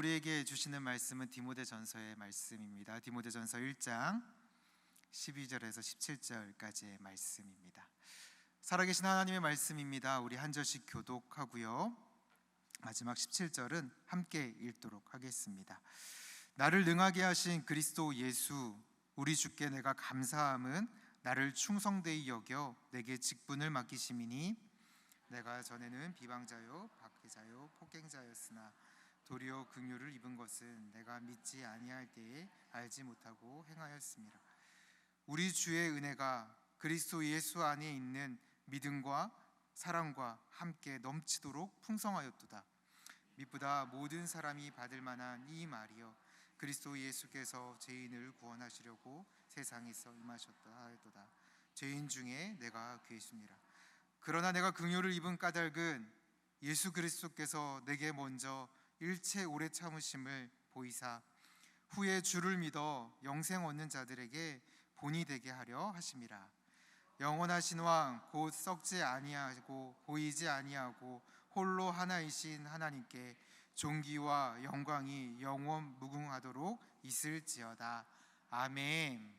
우리에게 주시는 말씀은 디모데전서의 말씀입니다. 디모데전서 1장 12절에서 17절까지의 말씀입니다. 살아계신 하나님의 말씀입니다. 우리 한 절씩 교독하고요, 마지막 17절은 함께 읽도록 하겠습니다. 나를 능하게 하신 그리스도 예수 우리 주께 내가 감사함은 나를 충성되이 여겨 내게 직분을 맡기심이니 내가 전에는 비방자요 박해자요 폭행자였으나 도리어 긍휼을 입은 것은 내가 믿지 아니할 때에 알지 못하고 행하였습니다. 우리 주의 은혜가 그리스도 예수 안에 있는 믿음과 사랑과 함께 넘치도록 풍성하였도다. 미쁘다 모든 사람이 받을 만한 이 말이여 그리스도 예수께서 죄인을 구원하시려고 세상에서 임하셨다 하였도다. 죄인 중에 내가 괴수니라. 그러나 내가 긍휼을 입은 까닭은 예수 그리스도께서 내게 먼저 일체 오래 참으심을 보이사 후에 주를 믿어 영생 얻는 자들에게 본이 되게 하려 하심이라. 영원하신 왕 곧 썩지 아니하고 보이지 아니하고 홀로 하나이신 하나님께 존귀와 영광이 영원 무궁하도록 있을지어다. 아멘.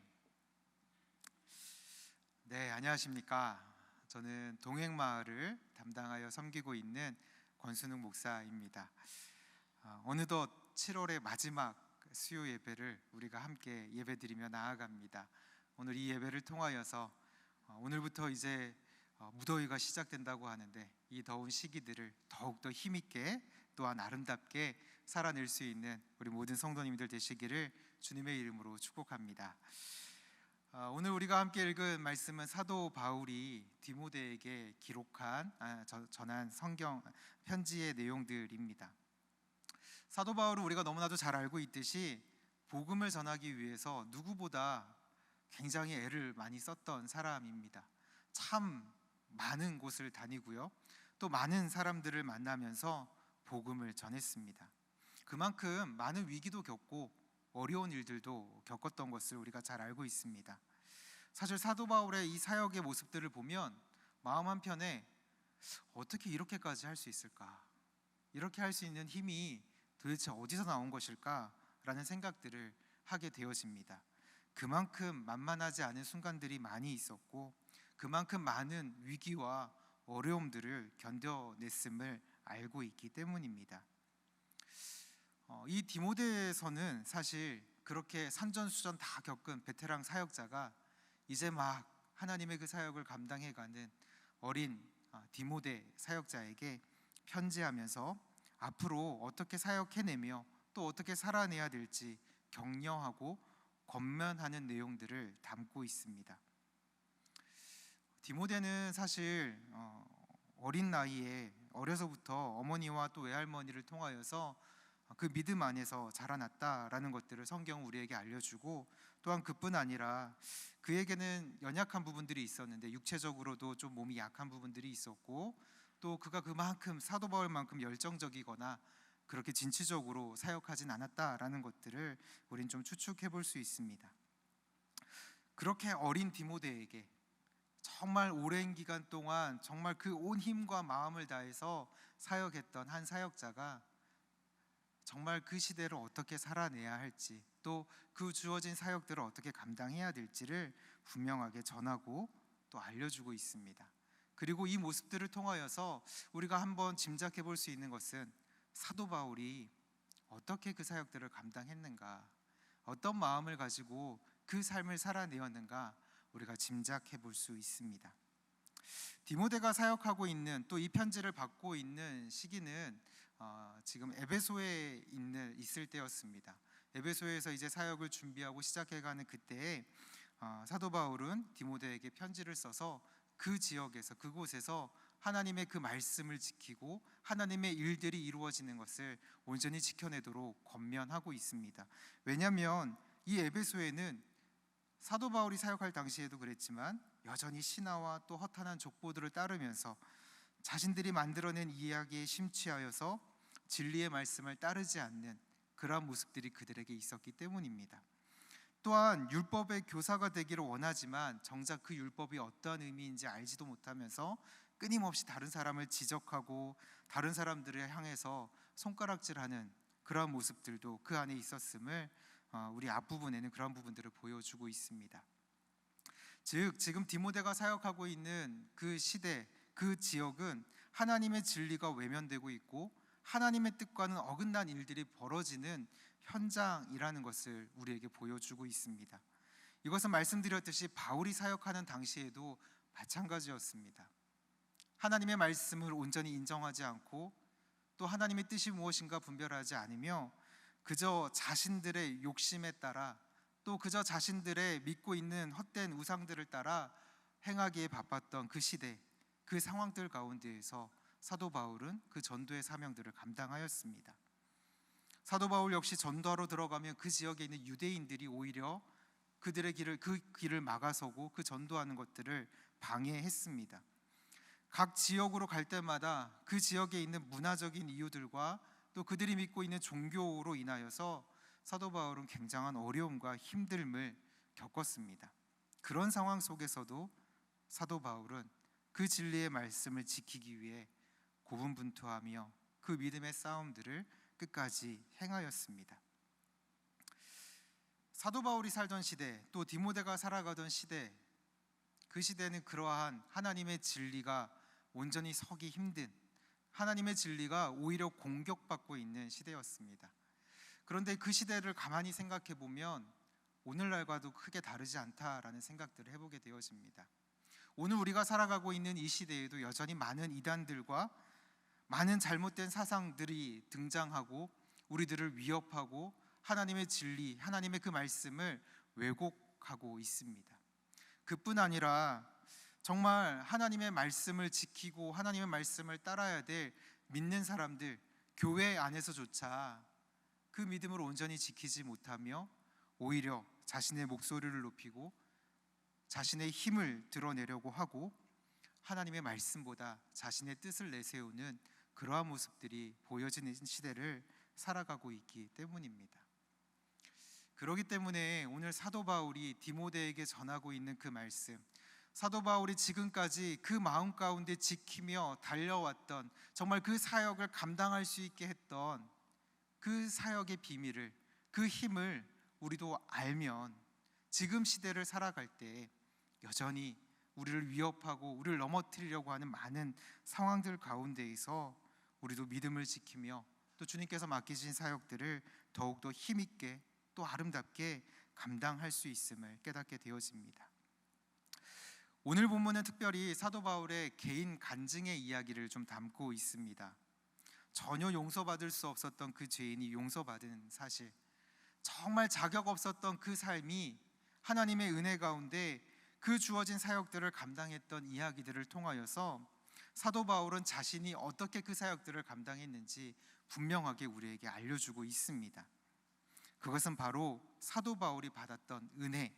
네, 안녕하십니까. 저는 동행마을을 담당하여 섬기고 있는 권순웅 목사입니다. 어느덧 7월의 마지막 수요 예배를 우리가 함께 예배드리며 나아갑니다. 오늘 이 예배를 통하여서 오늘부터 이제 무더위가 시작된다고 하는데 이 더운 시기들을 더욱더 힘있게 또한 아름답게 살아낼 수 있는 우리 모든 성도님들 되시기를 주님의 이름으로 축복합니다. 오늘 우리가 함께 읽은 말씀은 사도 바울이 디모데에게 전한 성경 편지의 내용들입니다. 사도 바울은 우리가 너무나도 잘 알고 있듯이 복음을 전하기 위해서 누구보다 굉장히 애를 많이 썼던 사람입니다. 참 많은 곳을 다니고요, 또 많은 사람들을 만나면서 복음을 전했습니다. 그만큼 많은 위기도 겪고 어려운 일들도 겪었던 것을 우리가 잘 알고 있습니다. 사실 사도 바울의 이 사역의 모습들을 보면 마음 한편에 어떻게 이렇게까지 할 수 있을까? 이렇게 할 수 있는 힘이 도대체 어디서 나온 것일까? 라는 생각들을 하게 되어집니다. 그만큼 만만하지 않은 순간들이 많이 있었고 그만큼 많은 위기와 어려움들을 견뎌냈음을 알고 있기 때문입니다. 이 디모데서는 사실 그렇게 산전수전 다 겪은 베테랑 사역자가 이제 막 하나님의 그 사역을 감당해가는 어린 디모데 사역자에게 편지하면서 앞으로 어떻게 사역해내며 또 어떻게 살아내야 될지 격려하고 권면하는 내용들을 담고 있습니다. 디모데는 사실 어린 나이에 어려서부터 어머니와 또 외할머니를 통하여서 그 믿음 안에서 자라났다라는 것들을 성경은 우리에게 알려주고, 또한 그뿐 아니라 그에게는 연약한 부분들이 있었는데 육체적으로도 좀 몸이 약한 부분들이 있었고, 또 그가 그만큼 사도 바울만큼 열정적이거나 그렇게 진취적으로 사역하진 않았다라는 것들을 우린 좀 추측해 볼 수 있습니다. 그렇게 어린 디모데에게 정말 오랜 기간 동안 정말 그 온 힘과 마음을 다해서 사역했던 한 사역자가 정말 그 시대를 어떻게 살아내야 할지, 또 그 주어진 사역들을 어떻게 감당해야 될지를 분명하게 전하고 또 알려주고 있습니다. 그리고 이 모습들을 통하여서 우리가 한번 짐작해 볼 수 있는 것은 사도 바울이 어떻게 그 사역들을 감당했는가, 어떤 마음을 가지고 그 삶을 살아내었는가 우리가 짐작해 볼 수 있습니다. 디모데가 사역하고 있는, 또 이 편지를 받고 있는 시기는 지금 에베소에 있을 때였습니다. 에베소에서 이제 사역을 준비하고 시작해가는 그때에 사도 바울은 디모데에게 편지를 써서 그 지역에서, 그곳에서 하나님의 그 말씀을 지키고 하나님의 일들이 이루어지는 것을 온전히 지켜내도록 권면하고 있습니다. 왜냐하면 이 에베소에는 사도 바울이 사역할 당시에도 그랬지만 여전히 신화와 또 허탄한 족보들을 따르면서 자신들이 만들어낸 이야기에 심취하여서 진리의 말씀을 따르지 않는 그러한 모습들이 그들에게 있었기 때문입니다. 또한 율법의 교사가 되기를 원하지만 정작 그 율법이 어떠한 의미인지 알지도 못하면서 끊임없이 다른 사람을 지적하고 다른 사람들을 향해서 손가락질하는 그러한 모습들도 그 안에 있었음을 우리 앞부분에는 그런 부분들을 보여주고 있습니다. 즉 지금 디모데가 사역하고 있는 그 시대, 그 지역은 하나님의 진리가 외면되고 있고 하나님의 뜻과는 어긋난 일들이 벌어지는 현장이라는 것을 우리에게 보여주고 있습니다. 이것은 말씀드렸듯이 바울이 사역하는 당시에도 마찬가지였습니다. 하나님의 말씀을 온전히 인정하지 않고 또 하나님의 뜻이 무엇인가 분별하지 않으며 그저 자신들의 욕심에 따라 또 그저 자신들의 믿고 있는 헛된 우상들을 따라 행하기에 바빴던 그 시대, 그 상황들 가운데에서 사도 바울은 그 전도의 사명들을 감당하였습니다. 사도 바울 역시 전도하러 들어가면 그 지역에 있는 유대인들이 오히려 그들의 길을 막아서고 그 전도하는 것들을 방해했습니다. 각 지역으로 갈 때마다 그 지역에 있는 문화적인 이유들과 또 그들이 믿고 있는 종교로 인하여서 사도 바울은 굉장한 어려움과 힘듦을 겪었습니다. 그런 상황 속에서도 사도 바울은 그 진리의 말씀을 지키기 위해 고분분투하며 그 믿음의 싸움들을 끝까지 행하였습니다. 사도 바울이 살던 시대, 또 디모데가 살아가던 시대, 그 시대는 그러한 하나님의 진리가 온전히 서기 힘든, 하나님의 진리가 오히려 공격받고 있는 시대였습니다. 그런데 그 시대를 가만히 생각해 보면 오늘날과도 크게 다르지 않다라는 생각들을 해보게 되어집니다. 오늘 우리가 살아가고 있는 이 시대에도 여전히 많은 이단들과 많은 잘못된 사상들이 등장하고 우리들을 위협하고 하나님의 진리, 하나님의 그 말씀을 왜곡하고 있습니다. 그뿐 아니라 정말 하나님의 말씀을 지키고 하나님의 말씀을 따라야 될 믿는 사람들, 교회 안에서조차 그 믿음을 온전히 지키지 못하며 오히려 자신의 목소리를 높이고 자신의 힘을 드러내려고 하고 하나님의 말씀보다 자신의 뜻을 내세우는 그러한 모습들이 보여지는 시대를 살아가고 있기 때문입니다. 그렇기 때문에 오늘 사도 바울이 디모데에게 전하고 있는 그 말씀, 사도 바울이 지금까지 그 마음 가운데 지키며 달려왔던 정말 그 사역을 감당할 수 있게 했던 그 사역의 비밀을, 그 힘을 우리도 알면 지금 시대를 살아갈 때 여전히 우리를 위협하고 우리를 넘어뜨리려고 하는 많은 상황들 가운데에서 우리도 믿음을 지키며 또 주님께서 맡기신 사역들을 더욱더 힘있게 또 아름답게 감당할 수 있음을 깨닫게 되어집니다. 오늘 본문은 특별히 사도 바울의 개인 간증의 이야기를 좀 담고 있습니다. 전혀 용서받을 수 없었던 그 죄인이 용서받은 사실, 정말 자격 없었던 그 삶이 하나님의 은혜 가운데 그 주어진 사역들을 감당했던 이야기들을 통하여서 사도 바울은 자신이 어떻게 그 사역들을 감당했는지 분명하게 우리에게 알려주고 있습니다. 그것은 바로 사도 바울이 받았던 은혜,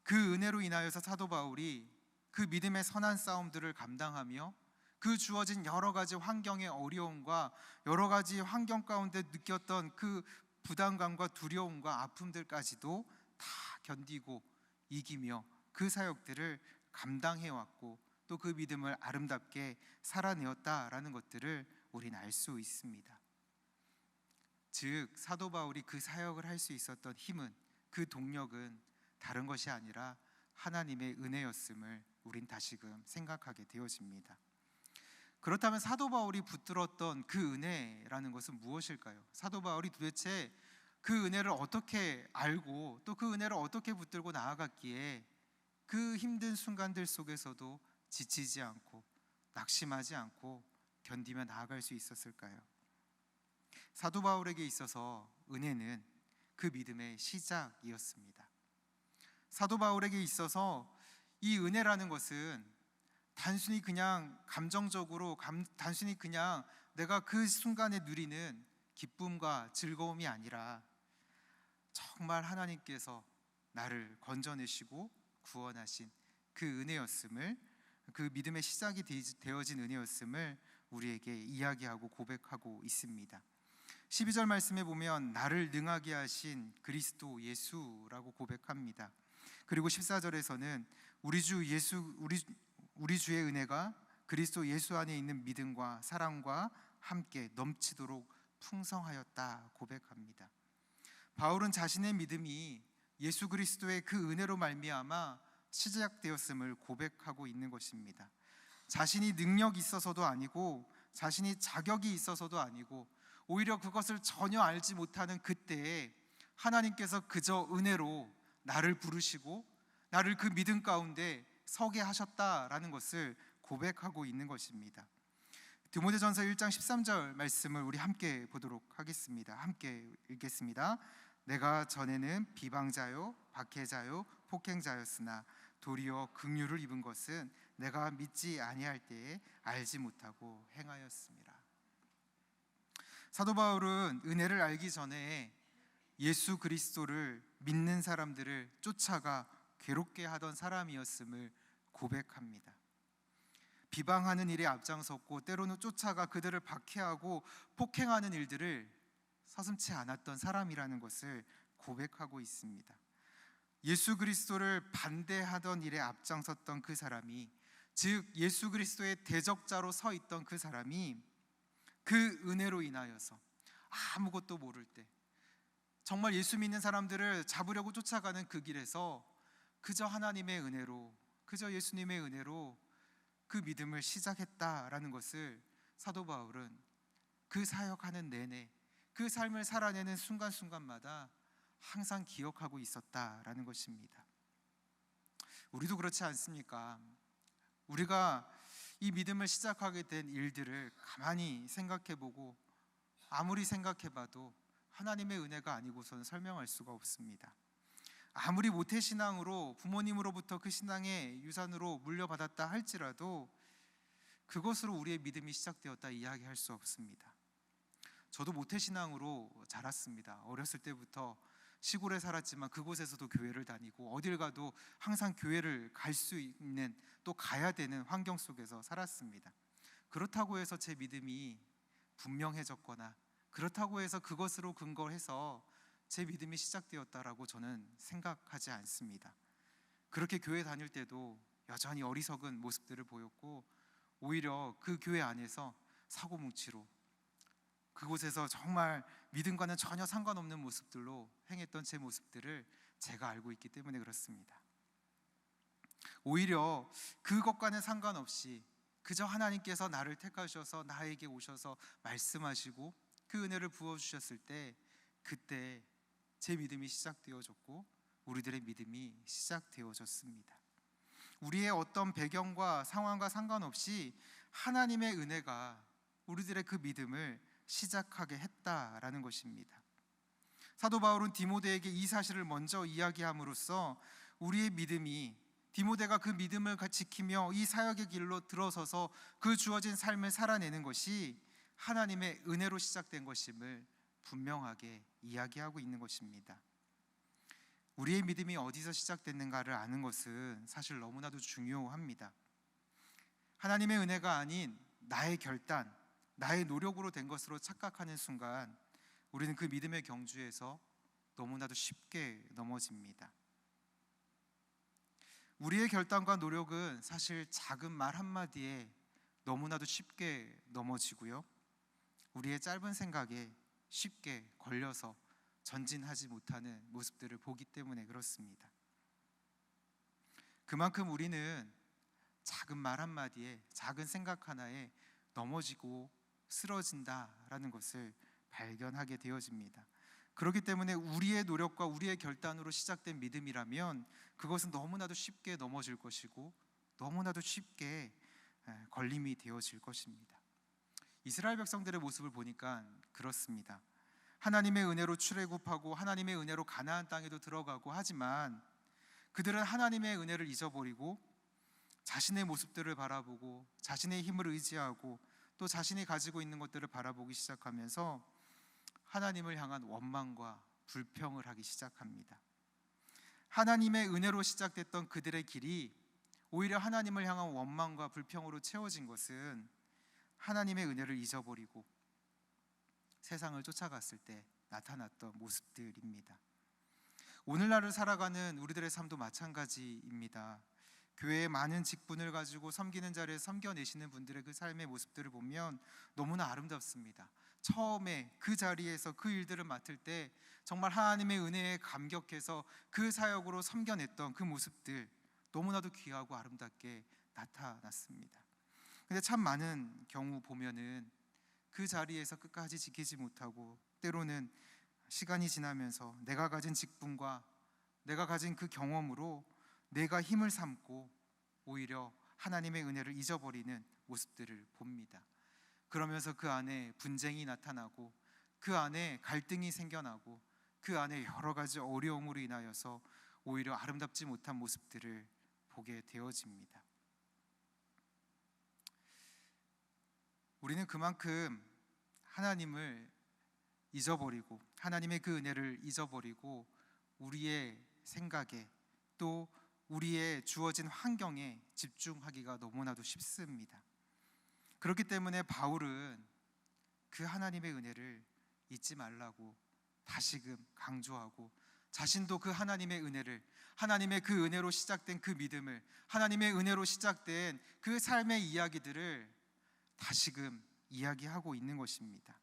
그 은혜로 인하여서 사도 바울이 그 믿음의 선한 싸움들을 감당하며 그 주어진 여러 가지 환경의 어려움과 여러 가지 환경 가운데 느꼈던 그 부담감과 두려움과 아픔들까지도 다 견디고 이기며 그 사역들을 감당해왔고 또 그 믿음을 아름답게 살아내었다라는 것들을 우리는 알 수 있습니다. 즉 사도 바울이 그 사역을 할 수 있었던 힘은, 그 동력은 다른 것이 아니라 하나님의 은혜였음을 우린 다시금 생각하게 되어집니다. 그렇다면 사도 바울이 붙들었던 그 은혜라는 것은 무엇일까요? 사도 바울이 도대체 그 은혜를 어떻게 알고 또 그 은혜를 어떻게 붙들고 나아갔기에 그 힘든 순간들 속에서도 지치지 않고 낙심하지 않고 견디며 나아갈 수 있었을까요? 사도 바울에게 있어서 은혜는 그 믿음의 시작이었습니다. 사도 바울에게 있어서 이 은혜라는 것은 단순히 그냥 감정적으로 단순히 그냥 내가 그 순간에 누리는 기쁨과 즐거움이 아니라 정말 하나님께서 나를 건져내시고 구원하신 그 은혜였음을, 그 믿음의 시작이 되어진 은혜였음을 우리에게 이야기하고 고백하고 있습니다. 12절 말씀에 보면 나를 능하게 하신 그리스도 예수라고 고백합니다. 그리고 14절에서는 우리 주의 은혜가 그리스도 예수 안에 있는 믿음과 사랑과 함께 넘치도록 풍성하였다 고백합니다. 바울은 자신의 믿음이 예수 그리스도의 그 은혜로 말미암아 시작되었음을 고백하고 있는 것입니다. 자신이 능력이 있어서도 아니고 자신이 자격이 있어서도 아니고 오히려 그것을 전혀 알지 못하는 그때에 하나님께서 그저 은혜로 나를 부르시고 나를 그 믿음 가운데 서게 하셨다라는 것을 고백하고 있는 것입니다. 디모데전서 1장 13절 말씀을 우리 함께 보도록 하겠습니다. 함께 읽겠습니다. 내가 전에는 비방자요 박해자요 폭행자였으나 도리어 긍휼을 입은 것은 내가 믿지 아니할 때에 알지 못하고 행하였습니다. 사도 바울은 은혜를 알기 전에 예수 그리스도를 믿는 사람들을 쫓아가 괴롭게 하던 사람이었음을 고백합니다. 비방하는 일에 앞장섰고 때로는 쫓아가 그들을 박해하고 폭행하는 일들을 서슴지 않았던 사람이라는 것을 고백하고 있습니다. 예수 그리스도를 반대하던 일에 앞장섰던 그 사람이, 즉 예수 그리스도의 대적자로 서 있던 그 사람이 그 은혜로 인하여서 아무것도 모를 때 정말 예수 믿는 사람들을 잡으려고 쫓아가는 그 길에서 그저 하나님의 은혜로, 그저 예수님의 은혜로 그 믿음을 시작했다라는 것을 사도 바울은 그 사역하는 내내, 그 삶을 살아내는 순간순간마다 항상 기억하고 있었다라는 것입니다. 우리도 그렇지 않습니까? 우리가 이 믿음을 시작하게 된 일들을 가만히 생각해보고 아무리 생각해봐도 하나님의 은혜가 아니고서는 설명할 수가 없습니다. 아무리 모태신앙으로 부모님으로부터 그 신앙의 유산으로 물려받았다 할지라도 그것으로 우리의 믿음이 시작되었다 이야기할 수 없습니다. 저도 모태신앙으로 자랐습니다. 어렸을 때부터 시골에 살았지만 그곳에서도 교회를 다니고 어딜 가도 항상 교회를 갈 수 있는, 또 가야 되는 환경 속에서 살았습니다. 그렇다고 해서 제 믿음이 분명해졌거나 그렇다고 해서 그것으로 근거해서 제 믿음이 시작되었다라고 저는 생각하지 않습니다. 그렇게 교회 다닐 때도 여전히 어리석은 모습들을 보였고 오히려 그 교회 안에서 사고뭉치로 그곳에서 정말 믿음과는 전혀 상관없는 모습들로 행했던 제 모습들을 제가 알고 있기 때문에 그렇습니다. 오히려 그것과는 상관없이 그저 하나님께서 나를 택하셔서 나에게 오셔서 말씀하시고 그 은혜를 부어주셨을 때 그때 제 믿음이 시작되어졌고 우리들의 믿음이 시작되어졌습니다. 우리의 어떤 배경과 상황과 상관없이 하나님의 은혜가 우리들의 그 믿음을 시작하게 했다라는 것입니다. 사도 바울은 디모데에게 이 사실을 먼저 이야기함으로써 우리의 믿음이, 디모데가 그 믿음을 지키며 이 사역의 길로 들어서서 그 주어진 삶을 살아내는 것이 하나님의 은혜로 시작된 것임을 분명하게 이야기하고 있는 것입니다. 우리의 믿음이 어디서 시작됐는가를 아는 것은 사실 너무나도 중요합니다. 하나님의 은혜가 아닌 나의 결단, 나의 노력으로 된 것으로 착각하는 순간 우리는 그 믿음의 경주에서 너무나도 쉽게 넘어집니다. 우리의 결단과 노력은 사실 작은 말 한마디에 너무나도 쉽게 넘어지고요, 우리의 짧은 생각에 쉽게 걸려서 전진하지 못하는 모습들을 보기 때문에 그렇습니다. 그만큼 우리는 작은 말 한마디에, 작은 생각 하나에 넘어지고 쓰러진다라는 것을 발견하게 되어집니다. 그렇기 때문에 우리의 노력과 우리의 결단으로 시작된 믿음이라면 그것은 너무나도 쉽게 넘어질 것이고 너무나도 쉽게 걸림이 되어질 것입니다. 이스라엘 백성들의 모습을 보니까 그렇습니다. 하나님의 은혜로 출애굽하고 하나님의 은혜로 가나안 땅에도 들어가고 하지만 그들은 하나님의 은혜를 잊어버리고 자신의 모습들을 바라보고 자신의 힘을 의지하고 또 자신이 가지고 있는 것들을 바라보기 시작하면서 하나님을 향한 원망과 불평을 하기 시작합니다. 하나님의 은혜로 시작됐던 그들의 길이 오히려 하나님을 향한 원망과 불평으로 채워진 것은 하나님의 은혜를 잊어버리고 세상을 쫓아갔을 때 나타났던 모습들입니다. 오늘날을 살아가는 우리들의 삶도 마찬가지입니다. 교회에 많은 직분을 가지고 섬기는 자리에 섬겨내시는 분들의 그 삶의 모습들을 보면 너무나 아름답습니다. 처음에 그 자리에서 그 일들을 맡을 때 정말 하나님의 은혜에 감격해서 그 사역으로 섬겨냈던 그 모습들, 너무나도 귀하고 아름답게 나타났습니다. 근데 참 많은 경우 보면은 그 자리에서 끝까지 지키지 못하고, 때로는 시간이 지나면서 내가 가진 직분과 내가 가진 그 경험으로 내가 힘을 삼고 오히려 하나님의 은혜를 잊어버리는 모습들을 봅니다. 그러면서 그 안에 분쟁이 나타나고, 그 안에 갈등이 생겨나고, 그 안에 여러 가지 어려움으로 인하여서 오히려 아름답지 못한 모습들을 보게 되어집니다. 우리는 그만큼 하나님을 잊어버리고, 하나님의 그 은혜를 잊어버리고, 우리의 생각에, 또 우리의 주어진 환경에 집중하기가 너무나도 쉽습니다. 그렇기 때문에 바울은 그 하나님의 은혜를 잊지 말라고 다시금 강조하고, 자신도 그 하나님의 은혜를, 하나님의 그 은혜로 시작된 그 믿음을, 하나님의 은혜로 시작된 그 삶의 이야기들을 다시금 이야기하고 있는 것입니다.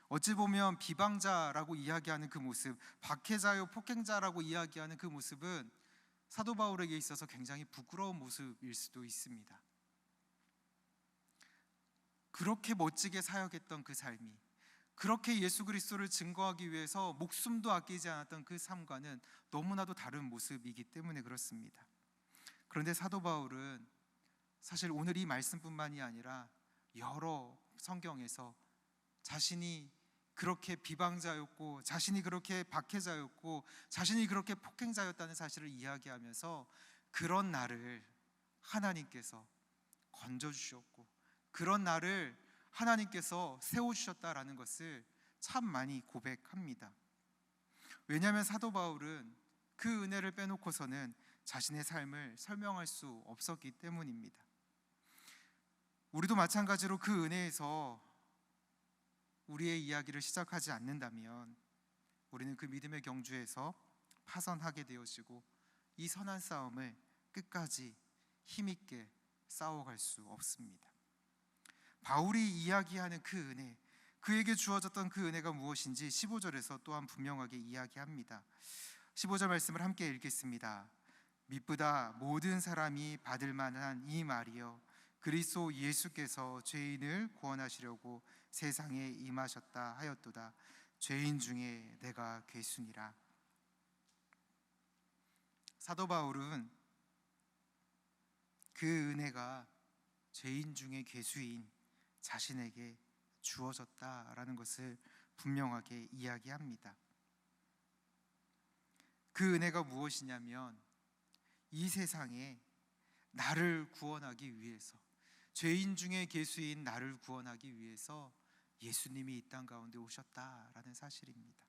어찌 보면 비방자라고 이야기하는 그 모습, 박해자요 폭행자라고 이야기하는 그 모습은 사도 바울에게 있어서 굉장히 부끄러운 모습일 수도 있습니다. 그렇게 멋지게 사역했던 그 삶이, 그렇게 예수 그리스도를 증거하기 위해서 목숨도 아끼지 않았던 그 삶과는 너무나도 다른 모습이기 때문에 그렇습니다. 그런데 사도 바울은 사실 오늘 이 말씀뿐만이 아니라 여러 성경에서 자신이 그렇게 비방자였고, 자신이 그렇게 박해자였고, 자신이 그렇게 폭행자였다는 사실을 이야기하면서 그런 나를 하나님께서 건져주셨고, 그런 나를 하나님께서 세워주셨다라는 것을 참 많이 고백합니다. 왜냐하면 사도 바울은 그 은혜를 빼놓고서는 자신의 삶을 설명할 수 없었기 때문입니다. 우리도 마찬가지로 그 은혜에서 우리의 이야기를 시작하지 않는다면 우리는 그 믿음의 경주에서 파선하게 되어지고, 이 선한 싸움을 끝까지 힘있게 싸워갈 수 없습니다. 바울이 이야기하는 그 은혜, 그에게 주어졌던 그 은혜가 무엇인지 15절에서 또한 분명하게 이야기합니다. 15절 말씀을 함께 읽겠습니다. 미쁘다 모든 사람이 받을 만한 이 말이여, 그리스도 예수께서 죄인을 구원하시려고 세상에 임하셨다 하였도다. 죄인 중에 내가 괴순이라. 사도 바울은 그 은혜가 죄인 중에 괴수인 자신에게 주어졌다라는 것을 분명하게 이야기합니다. 그 은혜가 무엇이냐면, 이 세상에 나를 구원하기 위해서, 죄인 중에 괴수인 나를 구원하기 위해서 예수님이 이 땅 가운데 오셨다라는 사실입니다.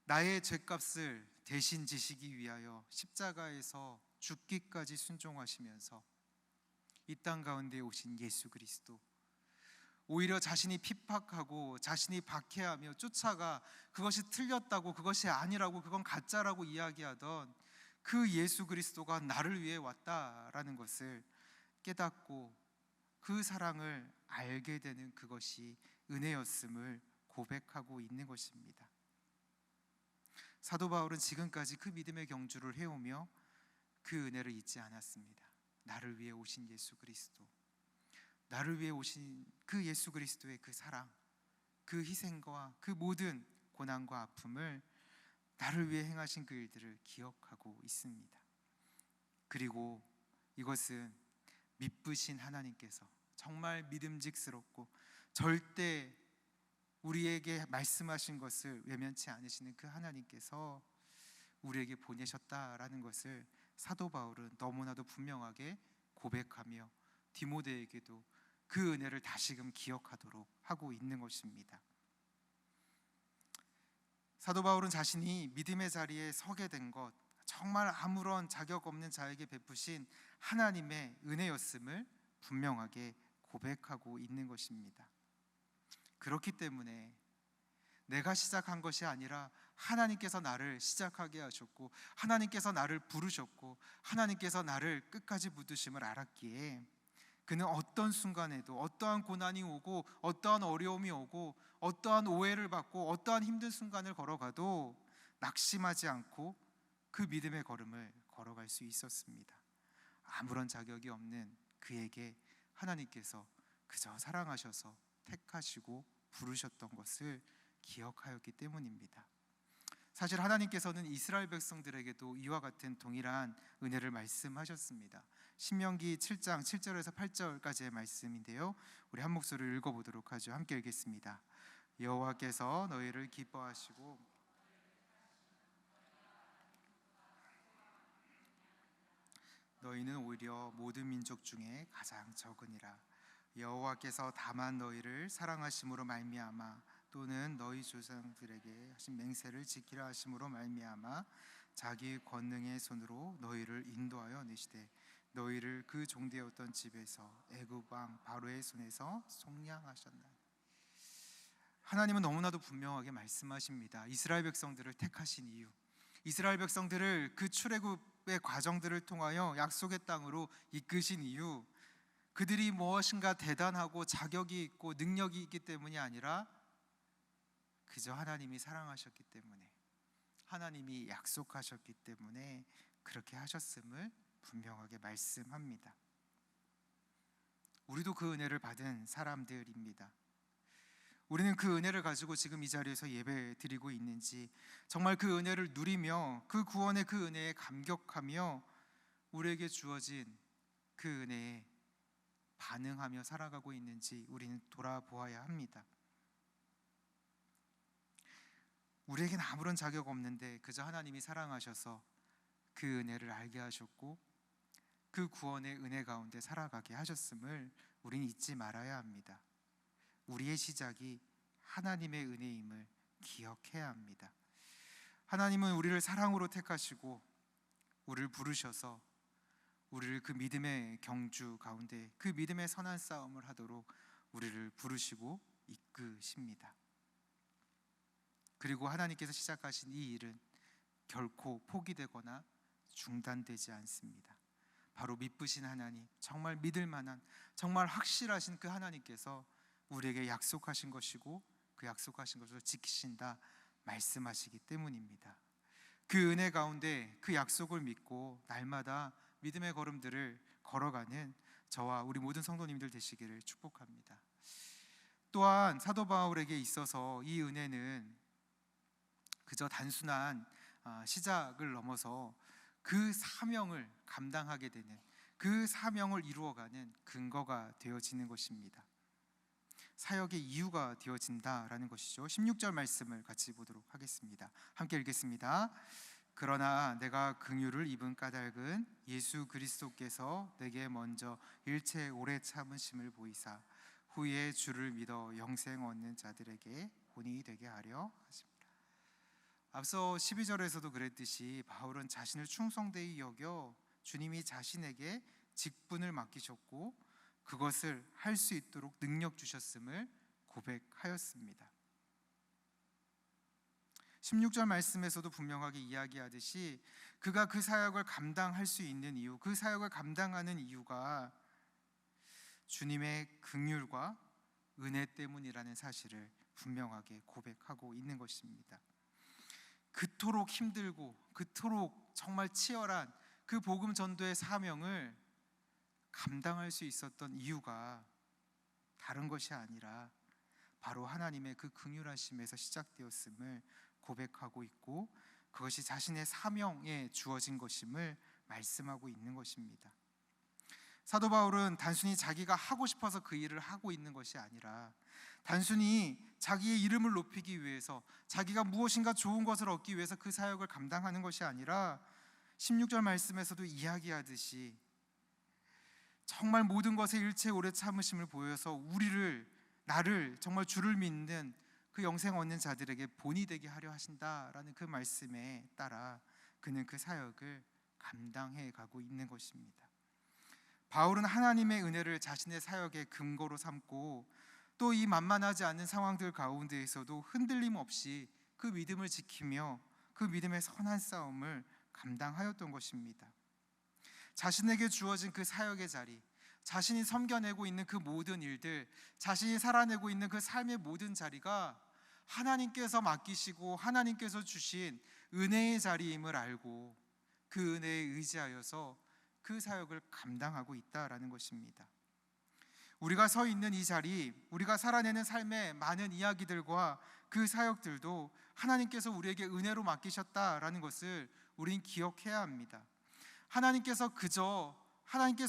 나의 죄값을 대신 지시기 위하여 십자가에서 죽기까지 순종하시면서 이 땅 가운데 오신 예수 그리스도, 오히려 자신이 핍박하고 자신이 박해하며 쫓아가 그것이 틀렸다고, 그것이 아니라고, 그건 가짜라고 이야기하던 그 예수 그리스도가 나를 위해 왔다라는 것을 깨닫고 그 사랑을 알게 되는 그것이 은혜였음을 고백하고 있는 것입니다. 사도 바울은 지금까지 그 믿음의 경주를 해오며 그 은혜를 잊지 않았습니다. 나를 위해 오신 예수 그리스도, 나를 위해 오신 그 예수 그리스도의 그 사랑, 그 희생과 그 모든 고난과 아픔을, 나를 위해 행하신 그 일들을 기억하고 있습니다. 그리고 이것은 미쁘신 하나님께서 정말 믿음직스럽고 절대 우리에게 말씀하신 것을 외면치 않으시는 그 하나님께서 우리에게 보내셨다라는 것을 사도 바울은 너무나도 분명하게 고백하며 디모데에게도 그 은혜를 다시금 기억하도록 하고 있는 것입니다. 사도 바울은 자신이 믿음의 자리에 서게 된 것, 정말 아무런 자격 없는 자에게 베푸신 하나님의 은혜였음을 분명하게 고백하고 있는 것입니다. 그렇기 때문에 내가 시작한 것이 아니라 하나님께서 나를 시작하게 하셨고, 하나님께서 나를 부르셨고, 하나님께서 나를 끝까지 붙드심을 알았기에 그는 어떤 순간에도 어떠한 고난이 오고 어떠한 어려움이 오고 어떠한 오해를 받고 어떠한 힘든 순간을 걸어가도 낙심하지 않고 그 믿음의 걸음을 걸어갈 수 있었습니다. 아무런 자격이 없는 그에게 하나님께서 그저 사랑하셔서 택하시고 부르셨던 것을 기억하였기 때문입니다. 사실 하나님께서는 이스라엘 백성들에게도 이와 같은 동일한 은혜를 말씀하셨습니다. 신명기 7장 7절에서 8절까지의 말씀인데요, 우리 한 목소리를 읽어보도록 하죠. 함께 읽겠습니다. 여호와께서 너희를 기뻐하시고 너희는 오히려 모든 민족 중에 가장 적으니라. 여호와께서 다만 너희를 사랑하심으로 말미암아 또는 너희 조상들에게 하신 맹세를 지키라 하심으로 말미암아 자기 권능의 손으로 너희를 인도하여 내시되 너희를 그 종되었던 집에서 애굽 왕 바로의 손에서 속량하셨나니. 하나님은 너무나도 분명하게 말씀하십니다. 이스라엘 백성들을 택하신 이유, 이스라엘 백성들을 그 출애굽의 과정들을 통하여 약속의 땅으로 이끄신 이유, 그들이 무엇인가 대단하고 자격이 있고 능력이 있기 때문이 아니라 그저 하나님이 사랑하셨기 때문에, 하나님이 약속하셨기 때문에 그렇게 하셨음을 분명하게 말씀합니다. 우리도 그 은혜를 받은 사람들입니다. 우리는 그 은혜를 가지고 지금 이 자리에서 예배 드리고 있는지, 정말 그 은혜를 누리며 그 구원의 그 은혜에 감격하며 우리에게 주어진 그 은혜에 반응하며 살아가고 있는지 우리는 돌아보아야 합니다. 우리에겐 아무런 자격 없는데 그저 하나님이 사랑하셔서 그 은혜를 알게 하셨고 그 구원의 은혜 가운데 살아가게 하셨음을 우리는 잊지 말아야 합니다. 우리의 시작이 하나님의 은혜임을 기억해야 합니다. 하나님은 우리를 사랑으로 택하시고 우리를 부르셔서 우리를 그 믿음의 경주 가운데 그 믿음의 선한 싸움을 하도록 우리를 부르시고 이끄십니다. 그리고 하나님께서 시작하신 이 일은 결코 포기되거나 중단되지 않습니다. 바로 믿으신 하나님, 정말 믿을 만한, 정말 확실하신 그 하나님께서 우리에게 약속하신 것이고 그 약속하신 것을 지키신다 말씀하시기 때문입니다. 그 은혜 가운데 그 약속을 믿고 날마다 믿음의 걸음들을 걸어가는 저와 우리 모든 성도님들 되시기를 축복합니다. 또한 사도 바울에게 있어서 이 은혜는 그저 단순한 시작을 넘어서 그 사명을 감당하게 되는, 그 사명을 이루어가는 근거가 되어지는 것입니다. 사역의 이유가 되어진다라는 것이죠. 16절 말씀을 같이 보도록 하겠습니다. 함께 읽겠습니다. 그러나 내가 긍휼을 입은 까닭은 예수 그리스도께서 내게 먼저 일체 오래 참으심을 보이사 후에 주를 믿어 영생 얻는 자들에게 본이 되게 하려 하십니다. 앞서 12절에서도 그랬듯이 바울은 자신을 충성되이 여겨 주님이 자신에게 직분을 맡기셨고 그것을 할 수 있도록 능력 주셨음을 고백하였습니다. 16절 말씀에서도 분명하게 이야기하듯이 그가 그 사역을 감당할 수 있는 이유, 그 사역을 감당하는 이유가 주님의 긍휼과 은혜 때문이라는 사실을 분명하게 고백하고 있는 것입니다. 그토록 힘들고 그토록 정말 치열한 그 복음 전도의 사명을 감당할 수 있었던 이유가 다른 것이 아니라 바로 하나님의 그 긍휼하심에서 시작되었음을 고백하고 있고 그것이 자신의 사명에 주어진 것임을 말씀하고 있는 것입니다. 사도 바울은 단순히 자기가 하고 싶어서 그 일을 하고 있는 것이 아니라 단순히 자기의 이름을 높이기 위해서, 자기가 무엇인가 좋은 것을 얻기 위해서 그 사역을 감당하는 것이 아니라 16절 말씀에서도 이야기하듯이 정말 모든 것에 일체 오래 참으심을 보여서 나를 정말 주를 믿는 그 영생 얻는 자들에게 본이 되게 하려 하신다라는 그 말씀에 따라 그는 그 사역을 감당해 가고 있는 것입니다. 바울은 하나님의 은혜를 자신의 사역의 근거로 삼고 또 이 만만하지 않은 상황들 가운데에서도 흔들림 없이 그 믿음을 지키며 그 믿음의 선한 싸움을 감당하였던 것입니다. 자신에게 주어진 그 사역의 자리, 자신이 섬겨내고 있는 그 모든 일들, 자신이 살아내고 있는 그 삶의 모든 자리가 하나님께서 맡기시고 하나님께서 주신 은혜의 자리임을 알고 그 은혜에 의지하여서 그 사역을 감당하고 있다라는 것입니다. 우리가 서 있는 이 자리, 우리가 살아내는 삶의 많은 이야기들과 그 사역들도 하나님께서 우리에게 은혜로 맡기셨다라는 것을 우린 기억해야 합니다. 하나님께서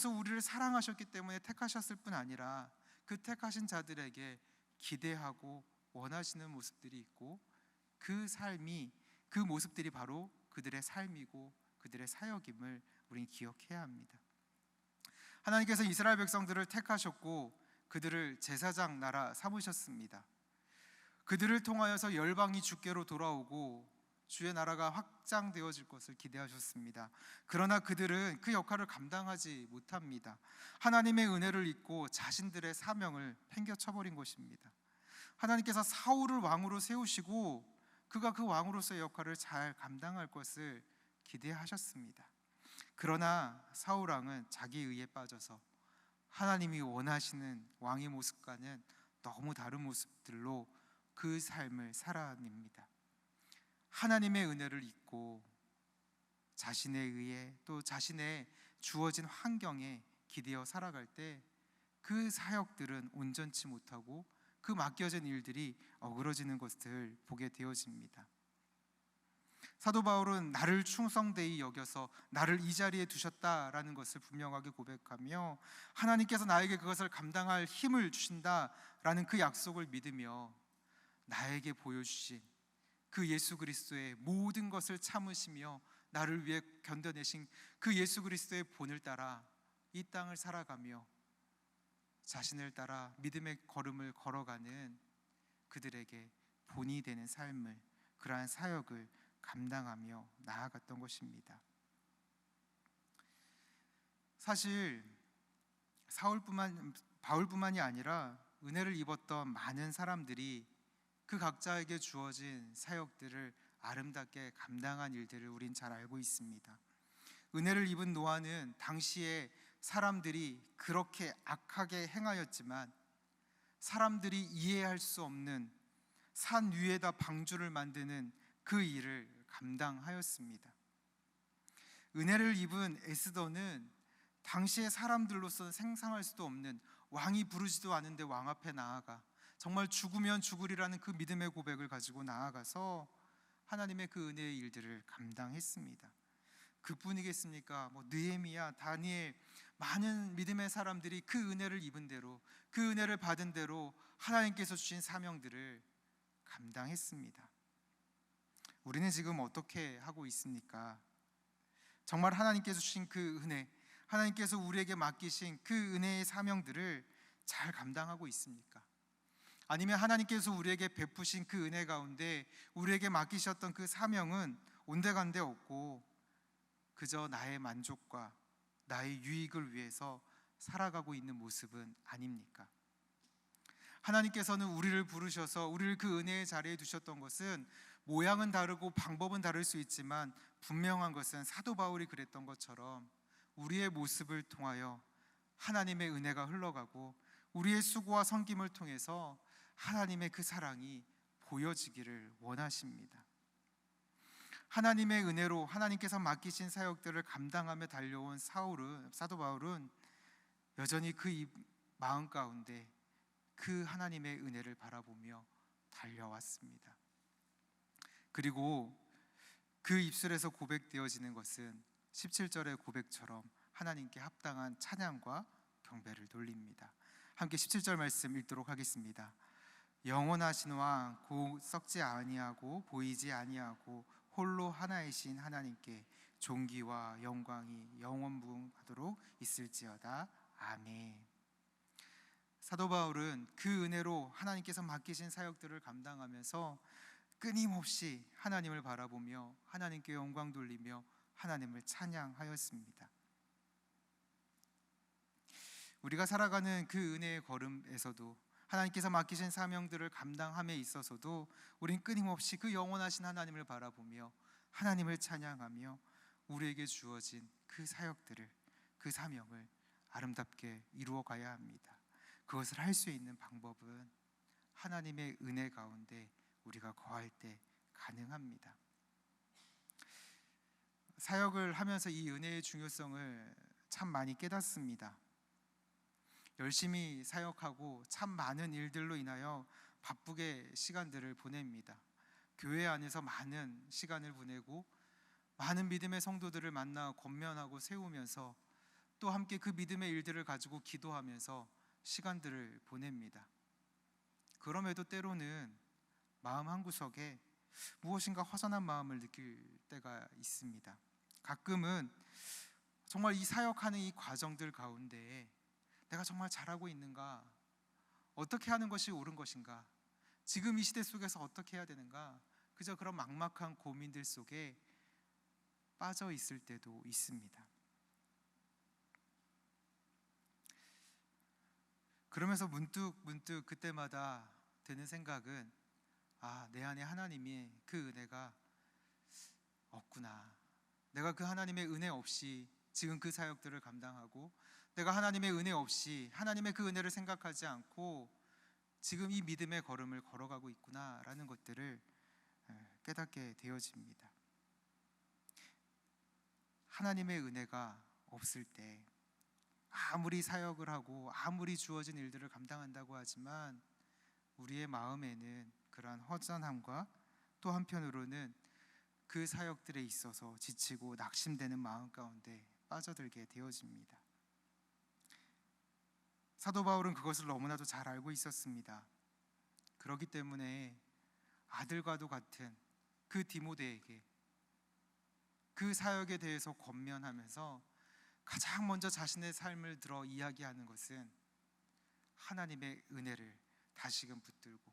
우리를 사랑하셨기 때문에 택하셨을 뿐 아니라 그 택하신 자들에게 기대하고 원하시는 모습들이 있고 그 모습들이 바로 그들의 삶이고 그들의 사역임을 우린 기억해야 합니다. 하나님께서 이스라엘 백성들을 택하셨고 그들을 제사장 나라 삼으셨습니다. 그들을 통하여서 열방이 주께로 돌아오고 주의 나라가 확장되어질 것을 기대하셨습니다. 그러나 그들은 그 역할을 감당하지 못합니다. 하나님의 은혜를 잊고 자신들의 사명을 팽겨쳐버린 것입니다. 하나님께서 사울을 왕으로 세우시고 그가 그 왕으로서의 역할을 잘 감당할 것을 기대하셨습니다. 그러나 사울 왕은 자기 의에 빠져서 하나님이 원하시는 왕의 모습과는 너무 다른 모습들로 그 삶을 살아냅니다. 하나님의 은혜를 잊고 자신에 의해 또 자신의 주어진 환경에 기대어 살아갈 때 그 사역들은 온전치 못하고 그 맡겨진 일들이 어그러지는 것을 보게 되어집니다. 사도 바울은 나를 충성되이 여겨서 나를 이 자리에 두셨다라는 것을 분명하게 고백하며 하나님께서 나에게 그것을 감당할 힘을 주신다라는 그 약속을 믿으며 나에게 보여주신 그 예수 그리스도의 모든 것을 참으시며 나를 위해 견뎌내신 그 예수 그리스도의 본을 따라 이 땅을 살아가며 자신을 따라 믿음의 걸음을 걸어가는 그들에게 본이 되는 삶을, 그러한 사역을 감당하며 나아갔던 것입니다. 사실 바울뿐만이 아니라 은혜를 입었던 많은 사람들이 그 각자에게 주어진 사역들을 아름답게 감당한 일들을 우린 잘 알고 있습니다. 은혜를 입은 노아는 당시에 사람들이 그렇게 악하게 행하였지만 사람들이 이해할 수 없는 산 위에다 방주를 만드는 그 일을 감당하였습니다. 은혜를 입은 에스더는 당시의 사람들로서는 생상할 수도 없는 왕이 부르지도 않은데 왕 앞에 나아가 정말 죽으면 죽으리라는 그 믿음의 고백을 가지고 나아가서 하나님의 그 은혜의 일들을 감당했습니다. 그뿐이겠습니까? 느헤미야, 다니엘, 많은 믿음의 사람들이 그 은혜를 입은 대로, 그 은혜를 받은 대로 하나님께서 주신 사명들을 감당했습니다. 우리는 지금 어떻게 하고 있습니까? 정말 하나님께서 주신 그 은혜, 하나님께서 우리에게 맡기신 그 은혜의 사명들을 잘 감당하고 있습니까? 아니면 하나님께서 우리에게 베푸신 그 은혜 가운데 우리에게 맡기셨던 그 사명은 온데간데 없고 그저 나의 만족과 나의 유익을 위해서 살아가고 있는 모습은 아닙니까? 하나님께서는 우리를 부르셔서 우리를 그 은혜의 자리에 두셨던 것은 모양은 다르고 방법은 다를 수 있지만 분명한 것은 사도 바울이 그랬던 것처럼 우리의 모습을 통하여 하나님의 은혜가 흘러가고 우리의 수고와 섬김을 통해서 하나님의 그 사랑이 보여지기를 원하십니다. 하나님의 은혜로 하나님께서 맡기신 사역들을 감당하며 달려온 사도 바울은 여전히 그 마음 가운데 그 하나님의 은혜를 바라보며 달려왔습니다. 그리고 그 입술에서 고백되어지는 것은 17절의 고백처럼 하나님께 합당한 찬양과 경배를 돌립니다. 함께 17절 말씀 읽도록 하겠습니다. 영원하신 왕, 곧 썩지 아니하고 보이지 아니하고 홀로 하나이신 하나님께 존귀와 영광이 영원무궁하도록 있을지어다. 아멘. 사도 바울은 그 은혜로 하나님께서 맡기신 사역들을 감당하면서 끊임없이 하나님을 바라보며 하나님께 영광 돌리며 하나님을 찬양하였습니다. 우리가 살아가는 그 은혜의 걸음에서도 하나님께서 맡기신 사명들을 감당함에 있어서도 우린 끊임없이 그 영원하신 하나님을 바라보며 하나님을 찬양하며 우리에게 주어진 그 사역들을, 그 사명을 아름답게 이루어 가야 합니다. 그것을 할 수 있는 방법은 하나님의 은혜 가운데 우리가 거할 때 가능합니다. 사역을 하면서 이 은혜의 중요성을 참 많이 깨닫습니다. 열심히 사역하고 참 많은 일들로 인하여 바쁘게 시간들을 보냅니다. 교회 안에서 많은 시간을 보내고 많은 믿음의 성도들을 만나 권면하고 세우면서 또 함께 그 믿음의 일들을 가지고 기도하면서 시간들을 보냅니다. 그럼에도 때로는 마음 한구석에 무엇인가 허전한 마음을 느낄 때가 있습니다. 가끔은 정말 이 사역하는 이 과정들 가운데 내가 정말 잘하고 있는가? 어떻게 하는 것이 옳은 것인가? 지금 이 시대 속에서 어떻게 해야 되는가? 그저 그런 막막한 고민들 속에 빠져 있을 때도 있습니다. 그러면서 문득 그때마다 드는 생각은 내 안에 하나님의 그 은혜가 없구나. 내가 그 하나님의 은혜 없이 지금 그 사역들을 감당하고 내가 하나님의 은혜 없이 하나님의 그 은혜를 생각하지 않고 지금 이 믿음의 걸음을 걸어가고 있구나라는 것들을 깨닫게 되어집니다. 하나님의 은혜가 없을 때 아무리 사역을 하고 아무리 주어진 일들을 감당한다고 하지만 우리의 마음에는 그러한 허전함과 또 한편으로는 그 사역들에 있어서 지치고 낙심되는 마음 가운데 빠져들게 되어집니다. 사도 바울은 그것을 너무나도 잘 알고 있었습니다. 그렇기 때문에 아들과도 같은 그 디모데에게 그 사역에 대해서 권면하면서 가장 먼저 자신의 삶을 들어 이야기하는 것은 하나님의 은혜를 다시금 붙들고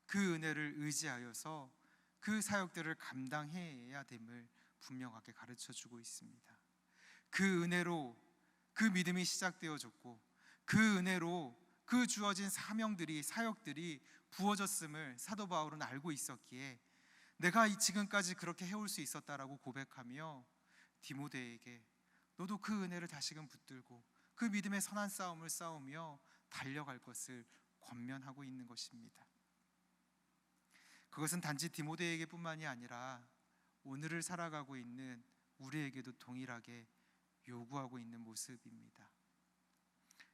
그 은혜를 의지하여서 그 사역들을 감당해야 됨을 분명하게 가르쳐주고 있습니다. 그 은혜로 그 믿음이 시작되어졌고 그 은혜로 그 주어진 사명들이 사역들이 부어졌음을 사도 바울은 알고 있었기에 내가 지금까지 그렇게 해올 수 있었다라고 고백하며 디모데에게 너도 그 은혜를 다시금 붙들고 그 믿음의 선한 싸움을 싸우며 달려갈 것을 권면하고 있는 것입니다. 그것은 단지 디모데에게 뿐만이 아니라 오늘을 살아가고 있는 우리에게도 동일하게 요구하고 있는 모습입니다.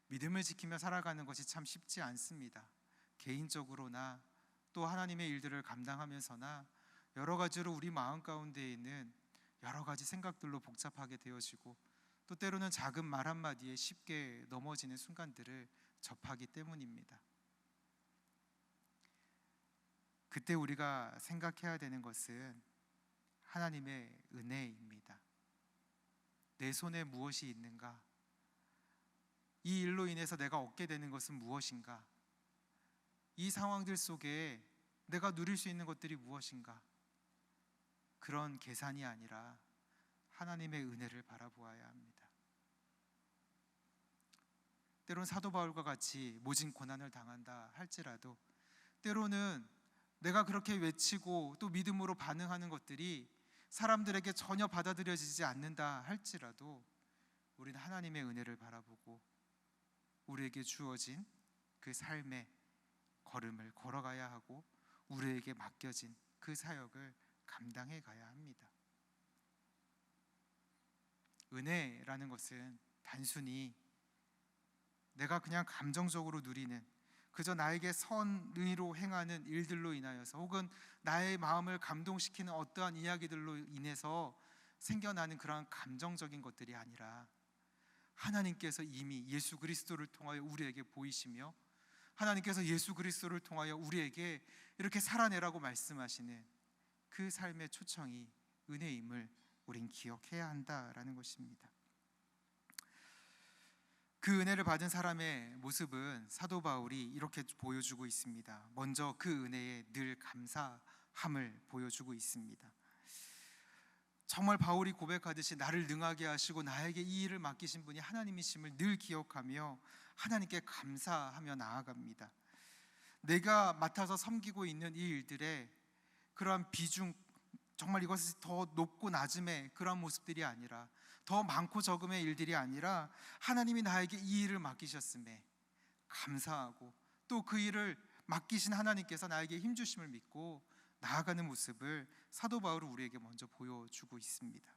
믿음을 지키며 살아가는 것이 참 쉽지 않습니다. 개인적으로나 또 하나님의 일들을 감당하면서나 여러 가지로 우리 마음 가운데 있는 여러 가지 생각들로 복잡하게 되어지고 또 때로는 작은 말 한마디에 쉽게 넘어지는 순간들을 접하기 때문입니다. 그때 우리가 생각해야 되는 것은 하나님의 은혜입니다. 내 손에 무엇이 있는가? 이 일로 인해서 내가 얻게 되는 것은 무엇인가? 이 상황들 속에 내가 누릴 수 있는 것들이 무엇인가? 그런 계산이 아니라 하나님의 은혜를 바라보아야 합니다. 때론 사도 바울과 같이 모진 고난을 당한다 할지라도 때로는 내가 그렇게 외치고 또 믿음으로 반응하는 것들이 사람들에게 전혀 받아들여지지 않는다 할지라도 우리는 하나님의 은혜를 바라보고 우리에게 주어진 그 삶의 걸음을 걸어가야 하고 우리에게 맡겨진 그 사역을 감당해 가야 합니다. 은혜라는 것은 단순히 내가 그냥 감정적으로 누리는 그저 나에게 선의로 행하는 일들로 인하여서 혹은 나의 마음을 감동시키는 어떠한 이야기들로 인해서 생겨나는 그러한 감정적인 것들이 아니라 하나님께서 이미 예수 그리스도를 통하여 우리에게 보이시며 하나님께서 예수 그리스도를 통하여 우리에게 이렇게 살아내라고 말씀하시는 그 삶의 초청이 은혜임을 우린 기억해야 한다라는 것입니다. 그 은혜를 받은 사람의 모습은 사도 바울이 이렇게 보여주고 있습니다. 먼저 그 은혜에 늘 감사함을 보여주고 있습니다. 정말 바울이 고백하듯이 나를 능하게 하시고 나에게 이 일을 맡기신 분이 하나님이심을 늘 기억하며 하나님께 감사하며 나아갑니다. 내가 맡아서 섬기고 있는 이 일들에 그러한 비중, 정말 이것이 더 높고 낮음의 그러한 모습들이 아니라 더 많고 적음의 일들이 아니라 하나님이 나에게 이 일을 맡기셨음에 감사하고 또 그 일을 맡기신 하나님께서 나에게 힘 주심을 믿고 나아가는 모습을 사도 바울은 우리에게 먼저 보여주고 있습니다.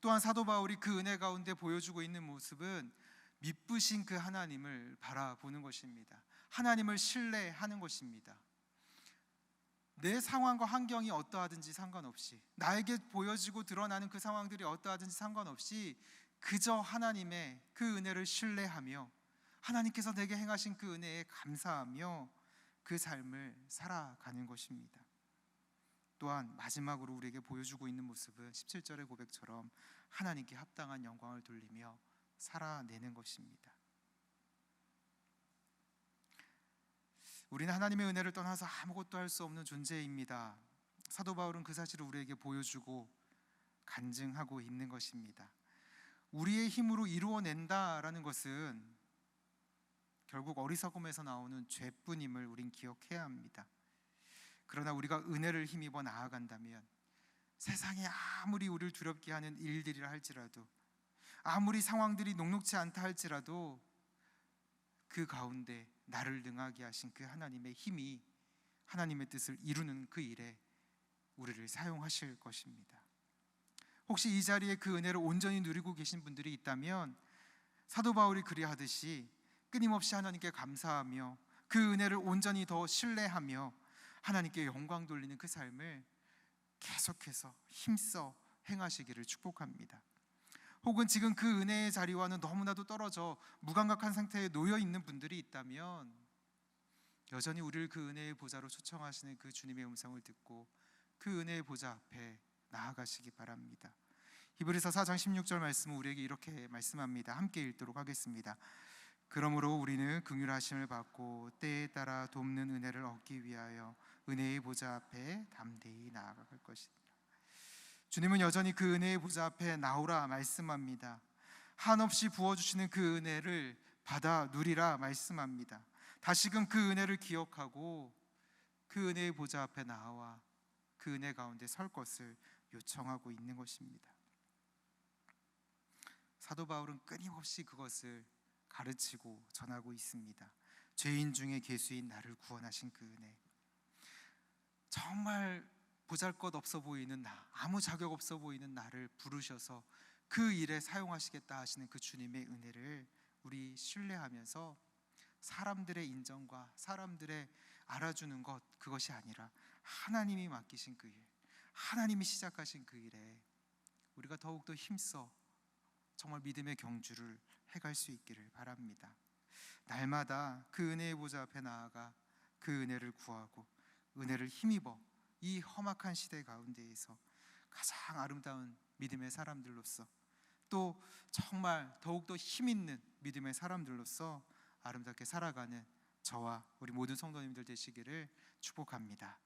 또한 사도 바울이 그 은혜 가운데 보여주고 있는 모습은 미쁘신 그 하나님을 바라보는 것입니다. 하나님을 신뢰하는 것입니다. 내 상황과 환경이 어떠하든지 상관없이, 나에게 보여지고 드러나는 그 상황들이 어떠하든지 상관없이 그저 하나님의 그 은혜를 신뢰하며 하나님께서 내게 행하신 그 은혜에 감사하며 그 삶을 살아가는 것입니다. 또한 마지막으로 우리에게 보여주고 있는 모습은 17절의 고백처럼 하나님께 합당한 영광을 돌리며 살아내는 것입니다. 우리는 하나님의 은혜를 떠나서 아무것도 할 수 없는 존재입니다. 사도 바울은 그 사실을 우리에게 보여주고 간증하고 있는 것입니다. 우리의 힘으로 이루어낸다라는 것은 결국 어리석음에서 나오는 죄뿐임을 우린 기억해야 합니다. 그러나 우리가 은혜를 힘입어 나아간다면 세상에 아무리 우리를 두렵게 하는 일들이라 할지라도, 아무리 상황들이 녹록지 않다 할지라도 그 가운데 나를 능하게 하신 그 하나님의 힘이 하나님의 뜻을 이루는 그 일에 우리를 사용하실 것입니다. 혹시 이 자리에 그 은혜를 온전히 누리고 계신 분들이 있다면 사도 바울이 그리하듯이 끊임없이 하나님께 감사하며 그 은혜를 온전히 더 신뢰하며 하나님께 영광 돌리는 그 삶을 계속해서 힘써 행하시기를 축복합니다. 혹은 지금 그 은혜의 자리와는 너무나도 떨어져 무감각한 상태에 놓여 있는 분들이 있다면 여전히 우리를 그 은혜의 보좌로 초청하시는 그 주님의 음성을 듣고 그 은혜의 보좌 앞에 나아가시기 바랍니다. 히브리서 4장 16절 말씀은 우리에게 이렇게 말씀합니다. 함께 읽도록 하겠습니다. 그러므로 우리는 긍휼하심을 받고 때에 따라 돕는 은혜를 얻기 위하여 은혜의 보좌 앞에 담대히 나아갈 것이다. 주님은 여전히 그 은혜의 보좌 앞에 나오라 말씀합니다. 한없이 부어주시는 그 은혜를 받아 누리라 말씀합니다. 다시금 그 은혜를 기억하고 그 은혜의 보좌 앞에 나와 그 은혜 가운데 설 것을 요청하고 있는 것입니다. 사도 바울은 끊임없이 그것을 가르치고 전하고 있습니다. 죄인 중에 괴수인 나를 구원하신 그 은혜, 정말 보잘것없어 보이는 나, 아무 자격 없어 보이는 나를 부르셔서 그 일에 사용하시겠다 하시는 그 주님의 은혜를 우리 신뢰하면서 사람들의 인정과 사람들의 알아주는 것, 그것이 아니라 하나님이 맡기신 그 일, 하나님이 시작하신 그 일에 우리가 더욱더 힘써 정말 믿음의 경주를 해갈 수 있기를 바랍니다. 날마다 그 은혜의 보좌 앞에 나아가 그 은혜를 구하고 은혜를 힘입어 이 험악한 시대 가운데에서 가장 아름다운 믿음의 사람들로서, 또 정말 더욱더 힘있는 믿음의 사람들로서 아름답게 살아가는 저와 우리 모든 성도님들 되시기를 축복합니다.